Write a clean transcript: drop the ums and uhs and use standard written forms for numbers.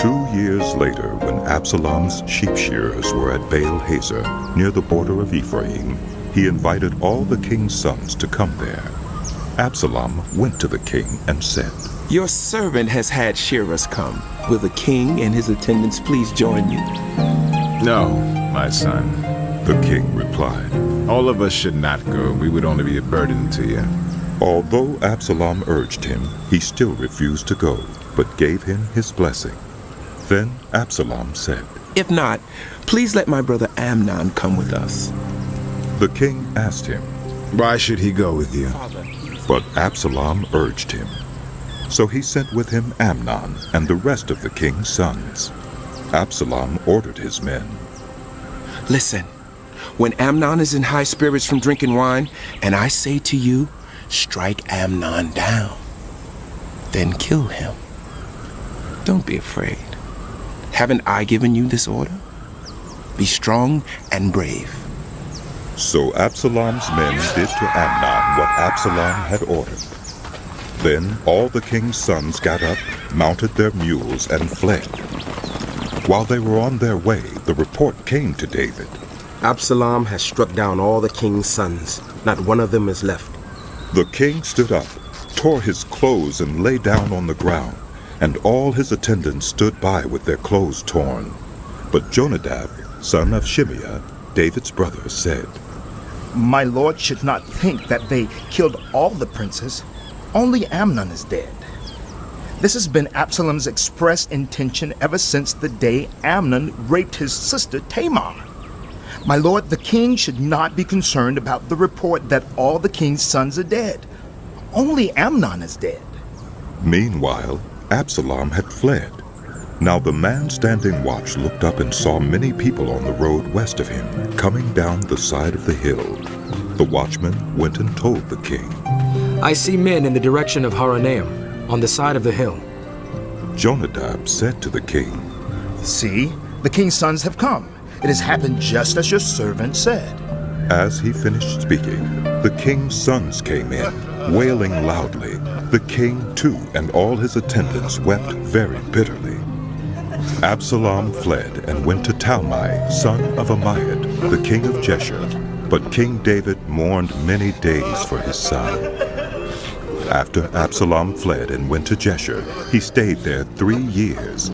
2 years later, when Absalom's sheep shearers were at Baal Hazor, near the border of Ephraim, he invited all the king's sons to come there. Absalom went to the king and said, "Your servant has had shearers come. Will the king and his attendants please join you?" "No, my son," the king replied. "All of us should not go. We would only be a burden to you." Although Absalom urged him, he still refused to go, but gave him his blessing. Then Absalom said, "If not, please let my brother Amnōn come with us." The king asked him, "Why should he go with you?" but Absalom urged him. So he sent with him Amnōn and the rest of the king's sons. Absalom ordered his men, "Listen, when Amnōn is in high spirits from drinking wine, and I say to you, strike Amnōn down, then kill him. Don't be afraid. Haven't I given you this order? Be strong and brave." So Absalom's men did to Amnōn what Absalom had ordered. Then all the king's sons got up, mounted their mules, and fled. While they were on their way, the report came to David. "Absalom has struck down all the king's sons. Not one of them is left." The king stood up, tore his clothes, and lay down on the ground, and all his attendants stood by with their clothes torn. But Jonadab, son of Shimeah, David's brother, said, "My lord should not think that they killed all the princes. Only Amnōn is dead. This has been Absalom's express intention ever since the day Amnōn raped his sister Tamar. My lord, the king should not be concerned about the report that all the king's sons are dead. Only Amnōn is dead." Meanwhile, Absalom had fled. Now the man standing watch looked up and saw many people on the road west of him, coming down the side of the hill. The watchman went and told the king. "I see men in the direction of Horonaim, on the side of the hill." Jonadab said to the king, "See, the king's sons have come. It has happened just as your servant said." As he finished speaking, the king's sons came in, wailing loudly. The king, too, and all his attendants wept very bitterly. Absalom fled and went to Talmai, son of Ammiad, the king of Geshur. But King David mourned many days for his son. After Absalom fled and went to Geshur, he stayed there 3 years.